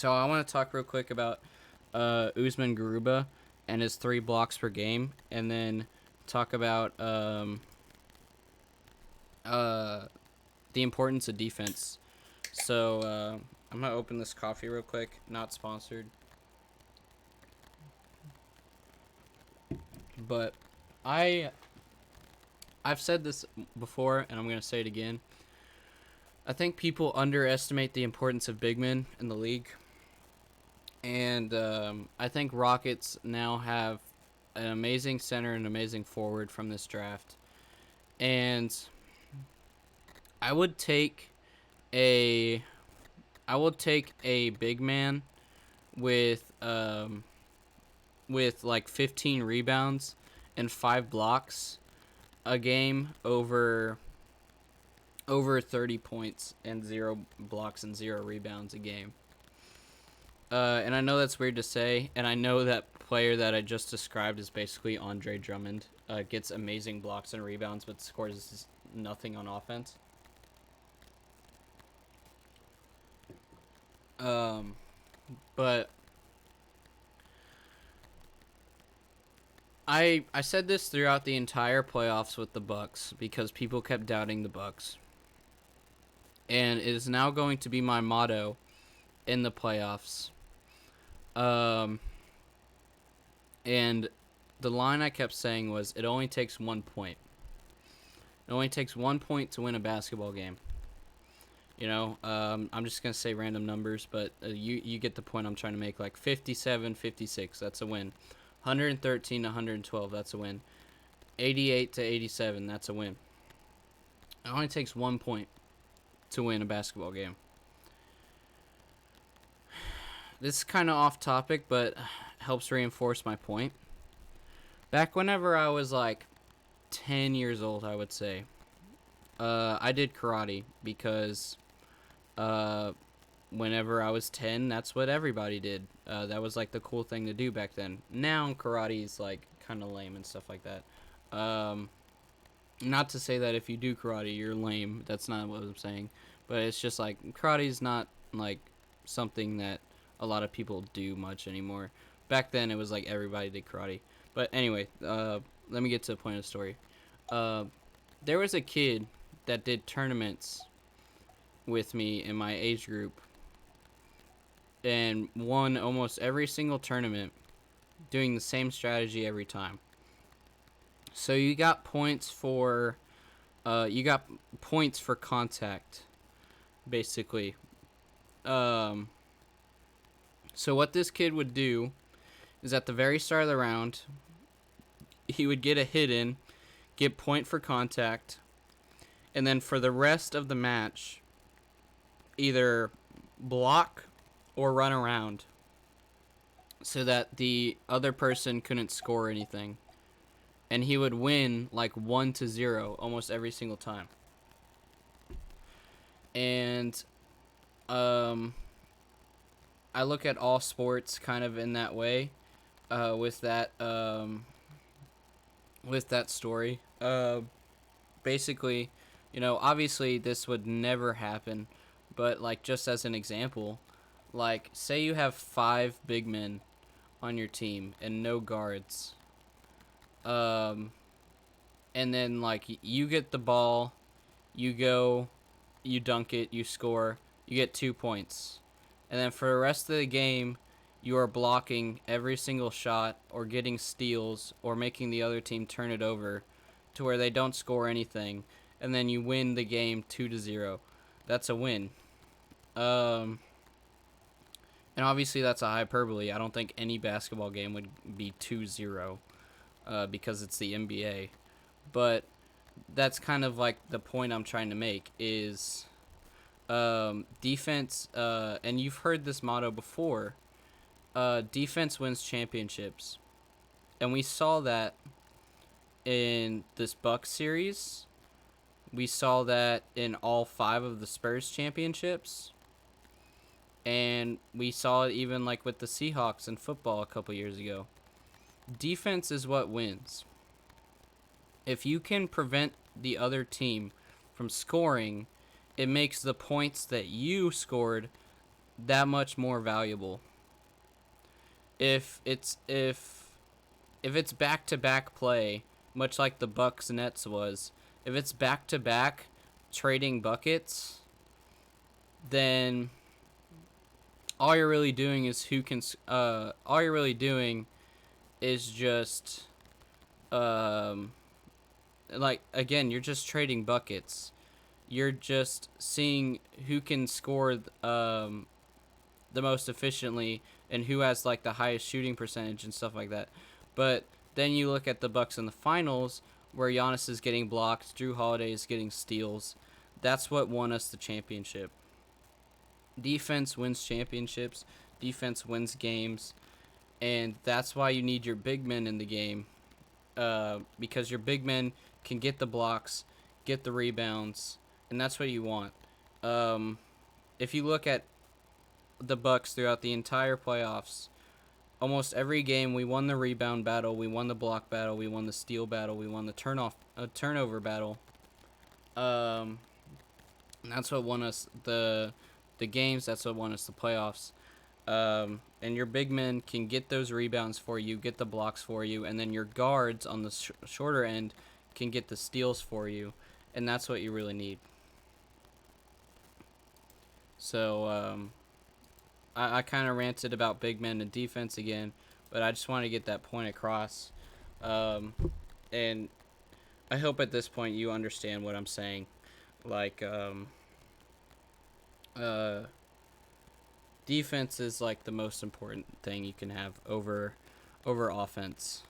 So I want to talk real quick about Usman Garuba and his 3 blocks per game, and then talk about the importance of defense. So I'm gonna open this coffee real quick. Not sponsored, but I've said this before, and I'm gonna say it again. I think people underestimate the importance of big men in the league, and I think Rockets now have an amazing center and amazing forward from this draft, and I would take a big man with like 15 rebounds and 5 blocks a game over 30 points and 0 blocks and 0 rebounds a game. And I know that's weird to say, and I know that player that I just described is basically Andre Drummond. Gets amazing blocks and rebounds, but scores nothing on offense. But I said this throughout the entire playoffs with the Bucks because people kept doubting the Bucks. And it is now going to be my motto in the playoffs. And the line I kept saying was, it only takes 1 point. It only takes 1 point to win a basketball game. You know, I'm just going to say random numbers, but you get the point I'm trying to make. Like 57-56, that's a win. 113-112, that's a win. 88-87, that's a win. It only takes 1 point to win a basketball game. This is kind of off topic, but helps reinforce my point. Back whenever I was like 10 years old, I would say, I did karate because whenever I was 10, that's what everybody did. That was like the cool thing to do back then. Now karate is like kind of lame and stuff like that. Not to say that if you do karate, you're lame. That's not what I'm saying. But it's just like karate is not like something that a lot of people do much anymore. Back then, it was like everybody did karate. But anyway, let me get to the point of the story. There was a kid that did tournaments with me in my age group and won almost every single tournament doing the same strategy every time. So you got points for contact, basically. So what this kid would do is at the very start of the round, he would get a hit in, get point for contact, and then for the rest of the match, either block or run around so that the other person couldn't score anything. And he would win like 1-0 almost every single time. And I look at all sports kind of in that way, with that story. Basically, obviously this would never happen, but like just as an example, like say you have 5 big men on your team and no guards. And then like you get the ball, you go, you dunk it, you score, you get 2 points. And then for the rest of the game, you are blocking every single shot or getting steals or making the other team turn it over to where they don't score anything. And then you win the game 2-0. That's a win. And obviously that's a hyperbole. I don't think any basketball game would be 2-0 because it's the NBA. But that's kind of like the point I'm trying to make is defense, and you've heard this motto before, defense wins championships. And we saw that in this Bucks series. We saw that in all 5 of the Spurs championships. And we saw it even like with the Seahawks in football a couple years ago. Defense is what wins. If you can prevent the other team from scoring, it makes the points that you scored that much more valuable. If it's back to back play, much like the Bucks Nets was, if it's back to back trading buckets, then all you're really doing is all you're really doing is just um like, again, you're just trading buckets. You're just seeing who can score the most efficiently and who has like the highest shooting percentage and stuff like that. But then you look at the Bucks in the finals where Giannis is getting blocks, Drew Holiday is getting steals. That's what won us the championship. Defense wins championships. Defense wins games, and that's why you need your big men in the game, because your big men can get the blocks, get the rebounds, and that's what you want. Um, if you look at the Bucks throughout the entire playoffs, almost every game we won the rebound battle, we won the block battle, we won the steal battle, we won the turnover battle. Um, and that's what won us the games. That's what won us the playoffs. And your big men can get those rebounds for you, get the blocks for you, and then your guards on the shorter end can get the steals for you, and that's what you really need. So I kind of ranted about big men and defense again, but I just want to get that point across. And I hope at this point you understand what I'm saying. Like, uh, defense is like the most important thing you can have over offense.